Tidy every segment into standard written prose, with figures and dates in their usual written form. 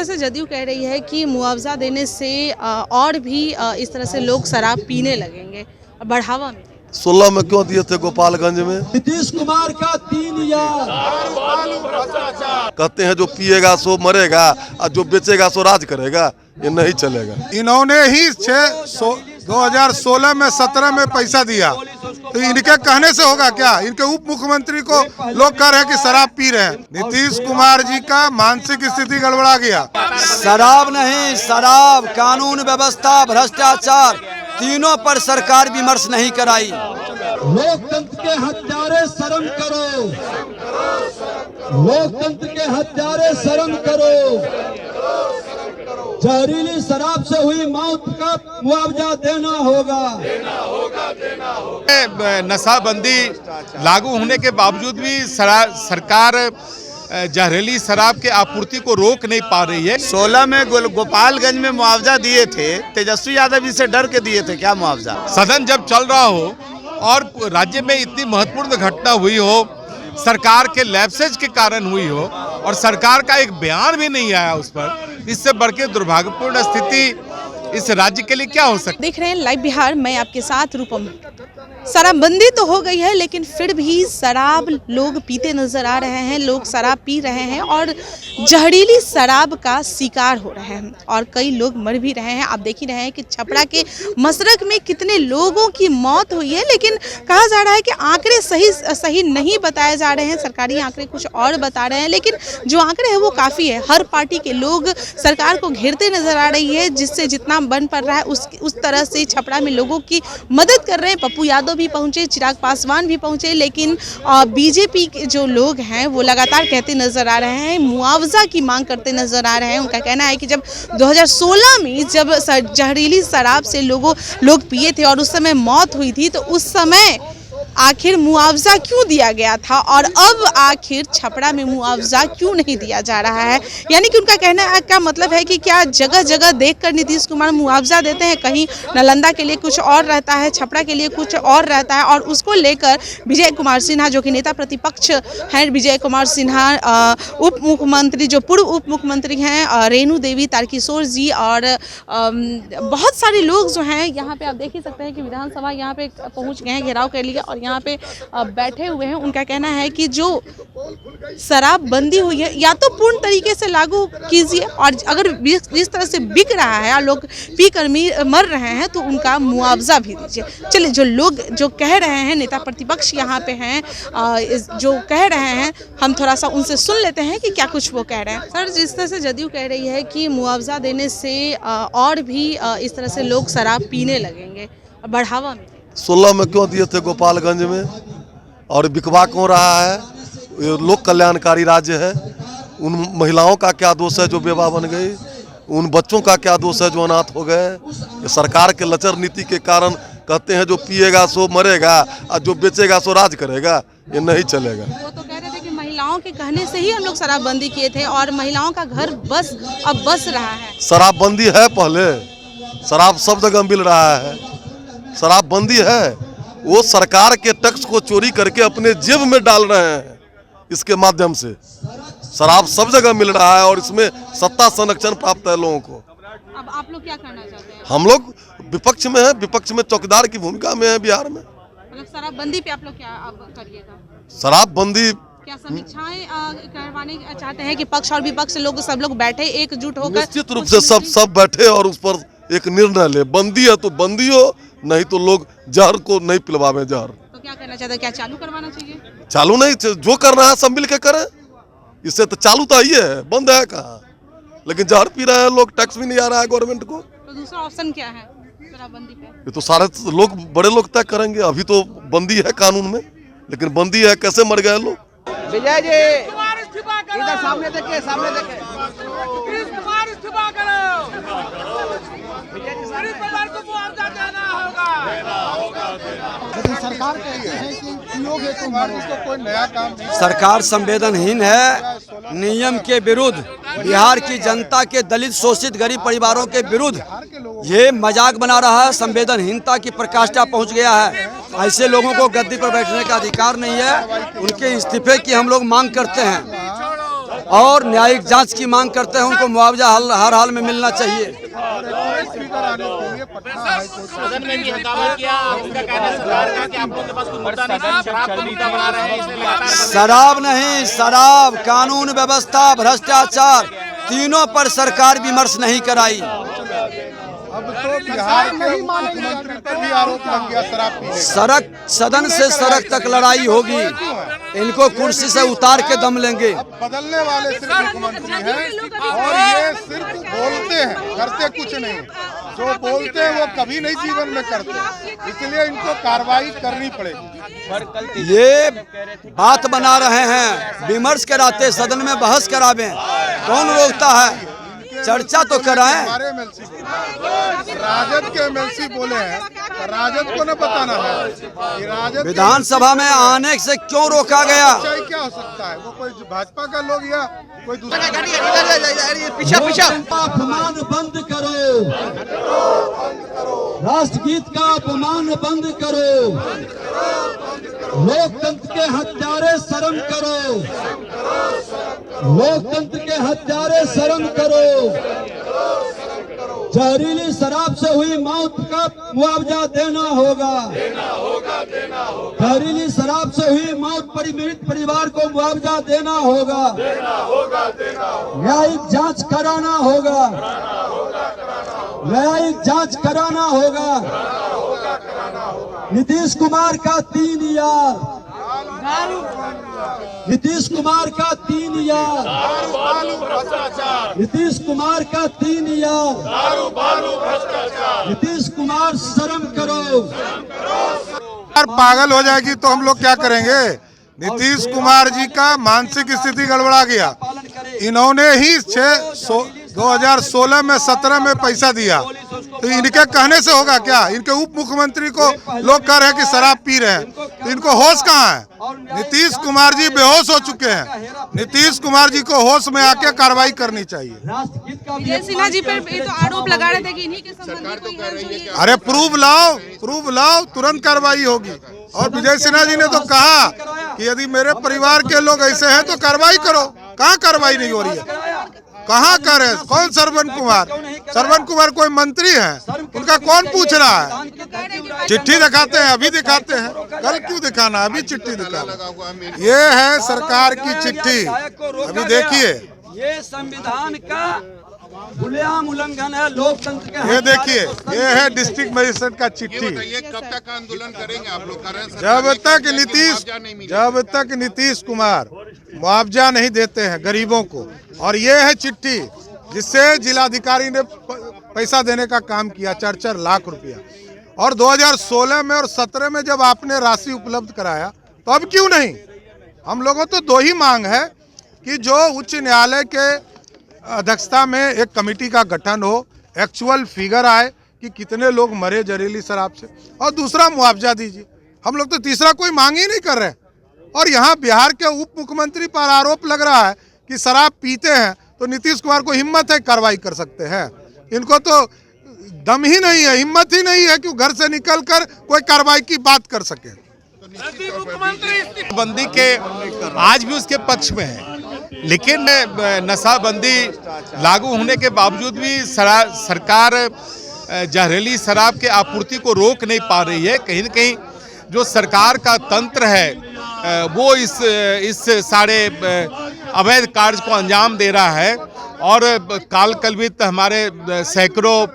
तरह से जदयू कह रही है कि मुआवजा देने से और भी इस तरह से लोग शराब पीने लगेंगे और बढ़ावा मिलेगा। 16 में क्यों दिए थे गोपालगंज में? नीतीश कुमार का 3 यार कहते हैं जो पिएगा सो मरेगा और जो बेचेगा सो राज करेगा, ये नहीं चलेगा। इन्होंने ही 2016 में 17 में पैसा दिया, तो इनके कहने से होगा क्या? इनके उप मुख्यमंत्री को लोग कह रहे हैं कि शराब पी रहे हैं। नीतीश कुमार जी का मानसिक स्थिति गड़बड़ा गया। शराब नहीं, शराब, कानून व्यवस्था, भ्रष्टाचार, तीनों पर सरकार विमर्श नहीं कराई। लोकतंत्र के हत्यारे शर्म करो, लोकतंत्र के हत्यारे शर्म करो। जहरीली शराब से हुई मौत का मुआवजा देना होगा। नशाबंदी लागू होने के बावजूद भी सरकार जहरीली शराब के आपूर्ति को रोक नहीं पा रही है। 16 में गोपालगंज में मुआवजा दिए थे, तेजस्वी यादव जी से डर के दिए थे क्या मुआवजा? सदन जब चल रहा हो और राज्य में इतनी महत्वपूर्ण घटना हुई हो, सरकार के लैप्सेज के कारण हुई हो और सरकार का एक बयान भी नहीं आया उस पर, इससे बढ़ के दुर्भाग्यपूर्ण स्थिति इस राज्य के लिए क्या हो सकती है? देख रहे हैं लाइव बिहार, मैं आपके साथ रूपम। शराबबंदी तो हो गई है लेकिन फिर भी शराब लोग पीते नजर आ रहे हैं, लोग शराब पी रहे हैं और जहरीली शराब का शिकार हो रहे हैं और कई लोग मर भी रहे हैं। आप देख ही रहे हैं कि छपरा के मसरक में कितने लोगों की मौत हुई है, लेकिन कहा जा रहा है कि आंकड़े सही नहीं बताए जा रहे हैं। सरकारी आंकड़े कुछ और बता रहे हैं, लेकिन जो आंकड़े हैं वो काफ़ी है। हर पार्टी के लोग सरकार को घेरते नजर आ रही है, जिससे जितना बन पड़ रहा है उस तरह से छपरा में लोगों की मदद कर रहे हैं। पप्पू यादव भी पहुंचे, चिराग पासवान भी पहुंचे, लेकिन बीजेपी के जो लोग हैं वो लगातार कहते नजर आ रहे हैं, मुआवजा की मांग करते नजर आ रहे हैं। उनका कहना है कि जब 2016 में जब जहरीली शराब से लोग पिए थे और उस समय मौत हुई थी, तो उस समय आखिर मुआवजा क्यों दिया गया था और अब आखिर छपरा में मुआवजा क्यों नहीं दिया जा रहा है। यानी कि उनका कहना का मतलब है कि क्या जगह जगह देखकर नीतीश कुमार मुआवजा देते हैं, कहीं नालंदा के लिए कुछ और रहता है, छपरा के लिए कुछ और रहता है, और उसको लेकर विजय कुमार सिन्हा जो कि नेता प्रतिपक्ष हैं, विजय कुमार सिन्हा उप मुख्यमंत्री जो पूर्व उप मुख्यमंत्री हैं रेणु देवी, तारकिशोर जी और बहुत सारे लोग जो हैं यहाँ पे आप देख ही सकते हैं कि विधानसभा यहाँ पे पहुँच गए हैं घेराव के लिए और यहाँ पे बैठे हुए हैं। उनका कहना है कि जो शराब बंदी हुई है या तो पूर्ण तरीके से लागू कीजिए, और अगर जिस तरह से बिक रहा है और लोग पी कर मर रहे हैं तो उनका मुआवजा भी दीजिए। चलिए, जो लोग जो कह रहे हैं, नेता प्रतिपक्ष यहाँ पे हैं जो कह रहे हैं, हम थोड़ा सा उनसे सुन लेते हैं कि क्या कुछ वो कह रहे हैं। सर, जिस तरह से जदयू कह रही है कि मुआवजा देने से और भी इस तरह से लोग शराब पीने लगेंगे और बढ़ावा मिलेगा। 16 में क्यों दिए थे गोपालगंज में, और बिकवा क्यों रहा है? ये लोक कल्याणकारी राज्य है। उन महिलाओं का क्या दोष है जो बेवा बन गई? उन बच्चों का क्या दोष है जो अनाथ हो गए? ये सरकार के लचर नीति के कारण कहते हैं जो पिएगा सो मरेगा और जो बेचेगा सो राज करेगा, ये नहीं चलेगा। वो तो कह रहे थे कि महिलाओं के कहने से ही हम लोग शराबबंदी किए थे और महिलाओं का घर अब बस रहा है। शराबबंदी है, पहले शराब सब जगह मिल रहा है। शराबबंदी है, वो सरकार के टैक्स को चोरी करके अपने जेब में डाल रहे हैं। इसके माध्यम से शराब सब जगह मिल रहा है और इसमें सत्ता संरक्षण प्राप्त है लोगों को। अब आप लोग क्या करना चाहते हैं? हम लोग विपक्ष में हैं, विपक्ष में चौकीदार की भूमिका में है बिहार में। मतलब शराबबंदी पे आप लोग क्या अब करिएगा? शराबबंदी क्या समीक्षाएं करवाने चाहते हैं कि पक्ष और विपक्ष सब लोग बैठे एकजुट होकर? निश्चित रूप से सब बैठे और उस पर एक निर्णय ले। बंदी है तो बंदी हो, नहीं तो लोग जहर को नहीं पिलवावे जहर। तो क्या करना चाहते हैं? क्या चालू करवाना चाहिए? चालू नहीं, जो करना है सब मिल के करें। इससे तो चालू तो ही है, बंद है कहाँ? लेकिन जहर पी रहे हैं लोग, टैक्स भी नहीं आ रहा है गवर्नमेंट को। तो दूसरा ऑप्शन क्या है शराबबंदी पे? ये तो सारे लोग, बड़े लोग तय करेंगे। अभी तो बंदी है कानून में, लेकिन बंदी है, कैसे मर गए लोग। विजय जी इधर सामने देखिए, सामने देखिए। सरकार कहती है कि पियोगे तो मरो, इसको कोई नया काम नहीं। सरकार संवेदनहीन है, नियम के विरुद्ध, बिहार की जनता के दलित शोषित गरीब परिवारों के विरुद्ध ये मजाक बना रहा है। संवेदनहीनता की प्रकाष्ठा पहुंच गया है। ऐसे लोगों को गद्दी पर बैठने का अधिकार नहीं है। उनके इस्तीफे की हम लोग मांग करते हैं और न्यायिक जांच की मांग करते हैं। उनको मुआवजा हर हाल में मिलना चाहिए। सदन में भी हंगामा किया, उनका कहना है सरकार का कि आप लोगों के पास कोई मुद्दा नहीं, शराब का मुद्दा बना रहे हैं, इसलिए लगातार शराब नहीं, शराब, कानून व्यवस्था, भ्रष्टाचार, तीनों पर सरकार विमर्श नहीं कराई। अब तो बिहार के मुख्यमंत्री पर भी आरोप लग गया शराब पीने का। सड़क, सदन से सड़क तक लड़ाई होगी। इनको कुर्सी से उतार के दम लेंगे। अब बदलने वाले सिर्फ मुख्यमंत्री हैं और ये सिर्फ बोलते हैं, करते कुछ नहीं। जो बोलते हैं वो कभी नहीं जीवन में करते, इसलिए इनको कार्रवाई करनी पड़ेगी। ये बात बना रहे हैं, विमर्श कराते, सदन में बहस करावे, कौन रोकता है? चर्चा तो कराएं। हमारे एमएलसी राजद के एमएलसी बोले हैं, राजद को न बताना है कि राजद विधानसभा में आने से क्यों रोका गया? क्या हो सकता है? वो कोई भाजपा का लोग या कोई दूसरा? पीछा अपमान बंद करो, राष्ट्रगीत का अपमान बंद करो, लोकतंत्र के हत्यारे शर्म करो, लोकतंत्र के हत्यारे शर्म करो। जहरीली शराब से हुई मौत का मुआवजा देना होगा, जहरीली शराब से हुई मौत पर पीड़ित परिवार को मुआवजा देना होगा, न्यायिक जांच कराना होगा, न्यायिक जांच कराना होगा। नीतीश कुमार का 3 यार, नीतीश कुमार का 3 यार, नीतीश कुमार का 3 यार, नीतीश कुमार शर्म करो। पागल हो जाएगी तो हम लोग क्या करेंगे? नीतीश कुमार जी का मानसिक स्थिति गड़बड़ा गया। इन्होंने ही 2016 में 17 में पैसा दिया, तो इनके कहने से होगा क्या? इनके उप मुख्यमंत्री को लोग कह रहे हैं कि शराब पी रहे हैं, तो इनको होश कहाँ है? नीतीश कुमार जी बेहोश हो चुके हैं। नीतीश कुमार जी को होश में आके कार्रवाई करनी चाहिए। विजय सिन्हा जी पर ये तो आरोप लगा रहे थे कि इन्हीं के संबंधी कोई है। अरे प्रूफ लाओ, तुरंत कार्रवाई होगी। और विजय सिन्हा जी ने तो कहा कि यदि मेरे परिवार के लोग ऐसे हैं तो कार्रवाई करो। कहाँ कार्रवाई नहीं हो रही है? कहाँ कर रहे? कौन श्रवण कुमार? श्रवण कुमार कोई मंत्री है? उनका कौन पूछ रहा है? चिट्ठी दिखाते हैं, अभी दिखाते हैं, कल क्यों दिखाना? अभी चिट्ठी दिखाना। ये है सरकार की चिट्ठी, अभी देखिए। ये संविधान का खुलेआम उल्लंघन है, लोकतंत्र के। ये देखिए, ये है डिस्ट्रिक्ट मजिस्ट्रेट का चिट्ठी। कब तक आंदोलन करेंगे आप लोग? जब तक नीतीश कुमार मुआवजा नहीं देते हैं गरीबों को। और ये है चिट्ठी जिससे जिलाधिकारी ने पैसा देने का काम किया, 4-4 लाख रुपया। और 2016 में और 17 में जब आपने राशि उपलब्ध कराया तो अब क्यों नहीं? हम लोगों तो 2 ही मांग है कि जो उच्च न्यायालय के अध्यक्षता में एक कमेटी का गठन हो, एक्चुअल फिगर आए कि कितने लोग मरे जहरीली शराब से, और दूसरा मुआवजा दीजिए। हम लोग तो तीसरा कोई मांग ही नहीं कर रहे। और यहाँ बिहार के उप मुख्यमंत्री पर आरोप लग रहा है कि शराब पीते हैं, तो नीतीश कुमार को हिम्मत है कार्रवाई कर सकते हैं? इनको तो दम ही नहीं है, हिम्मत ही नहीं है कि घर से निकलकर कोई कार्रवाई की बात कर सके। बंदी के आज भी उसके पक्ष में है, लेकिन नशाबंदी लागू होने के बावजूद भी सरकार जहरीली शराब के आपूर्ति को रोक नहीं पा रही है। कहीं न कहीं जो सरकार का तंत्र है वो इस सारे अवैध कार्य को अंजाम दे रहा है। और काल कलवित हमारे सैकड़ों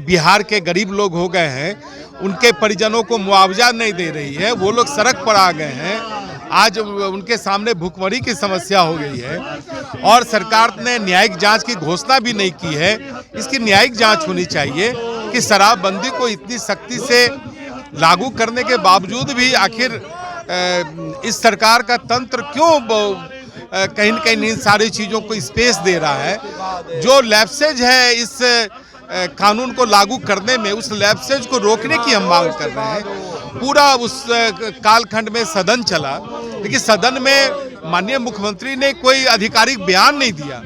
बिहार के गरीब लोग हो गए हैं, उनके परिजनों को मुआवजा नहीं दे रही है, वो लोग सड़क पर आ गए हैं। आज उनके सामने भूखमरी की समस्या हो गई है और सरकार ने न्यायिक जांच की घोषणा भी नहीं की है। इसकी न्यायिक जांच होनी चाहिए कि शराबबंदी को इतनी सख्ती से लागू करने के बावजूद भी आखिर इस सरकार का तंत्र क्यों कहीं न कहीं इन सारी चीज़ों को स्पेस दे रहा है। जो लैप्सेज है इस कानून को लागू करने में, उस लैप्सेज को रोकने की हम मांग कर रहे हैं। पूरा उस कालखंड में सदन चला, लेकिन सदन में माननीय मुख्यमंत्री ने कोई आधिकारिक बयान नहीं दिया।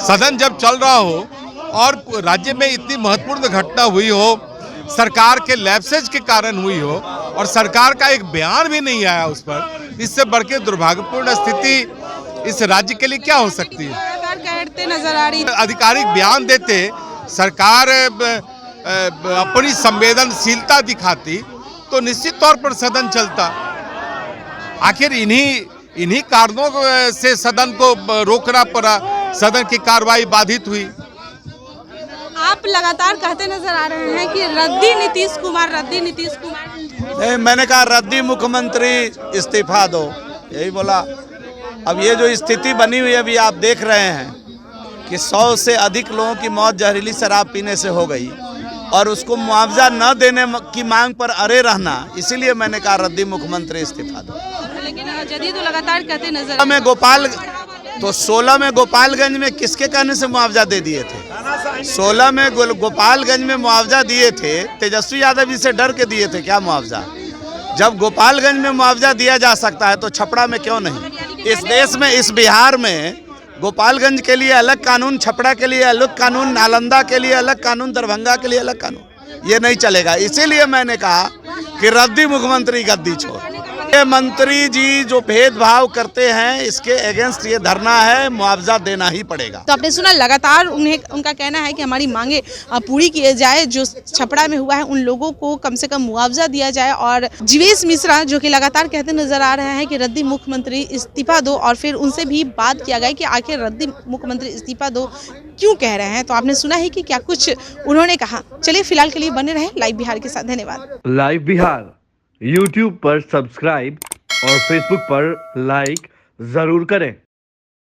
सदन जब चल रहा हो और राज्य में इतनी महत्वपूर्ण घटना हुई हो, सरकार के लैप्सेज के कारण हुई हो, और सरकार का एक बयान भी नहीं आया उस पर, इससे बढ़ के दुर्भाग्यपूर्ण स्थिति इस राज्य के लिए क्या हो सकती है? लगातार कहते नजर आ रही है। आधिकारिक बयान देते, सरकार अपनी संवेदनशीलता दिखाती तो निश्चित तौर पर सदन चलता। आखिर इन्हीं कारणों से सदन को रोकना पड़ा, सदन की कार्रवाई बाधित हुई। आप लगातार कहते नजर आ रहे हैं कि रद्दी नीतीश कुमार, रद्दी नीतीश कुमार। नहीं, मैंने कहा रद्दी मुख्यमंत्री इस्तीफा दो, यही बोला। अब ये जो स्थिति बनी हुई है, अभी आप देख रहे हैं कि 100 से अधिक लोगों की मौत जहरीली शराब पीने से हो गई और उसको मुआवजा न देने की मांग पर अड़े रहना, इसीलिए मैंने कहा रद्दी मुख्यमंत्री इस्तीफा दो। लेकिन जदीद तो लगातार कहते नजर 16 में गोपालगंज में किसके कहने से मुआवजा दे दिए थे? 16 में गोपालगंज में मुआवजा दिए थे, तेजस्वी यादव जी से डर के दिए थे क्या मुआवजा? जब गोपालगंज में मुआवजा दिया जा सकता है तो छपरा में क्यों नहीं? इस देश में, इस बिहार में गोपालगंज के लिए अलग कानून, छपरा के लिए अलग कानून, नालंदा के लिए अलग कानून, दरभंगा के लिए अलग कानून, ये नहीं चलेगा। इसीलिए मैंने कहा कि रद्दी मुख्यमंत्री गद्दी छोड़। ये मंत्री जी जो भेदभाव करते हैं, इसके अगेंस्ट ये धरना है, मुआवजा देना ही पड़ेगा। तो आपने सुना, लगातार उनका कहना है कि हमारी मांगे पूरी की जाए, जो छपरा में हुआ है उन लोगों को कम से कम मुआवजा दिया जाए। और जीवेश मिश्रा जो कि लगातार कहते नजर आ रहे हैं कि रद्दी मुख्यमंत्री इस्तीफा दो, और फिर उनसे भी बात किया गया कि आखिर रद्दी मुख्यमंत्री इस्तीफा दो क्यों कह रहे हैं। तो आपने सुना है कि क्या कुछ उन्होंने कहा। चलिए फिलहाल के लिए बने रहे लाइव बिहार के साथ। धन्यवाद। लाइव बिहार YouTube पर सब्सक्राइब और Facebook पर लाइक जरूर करें।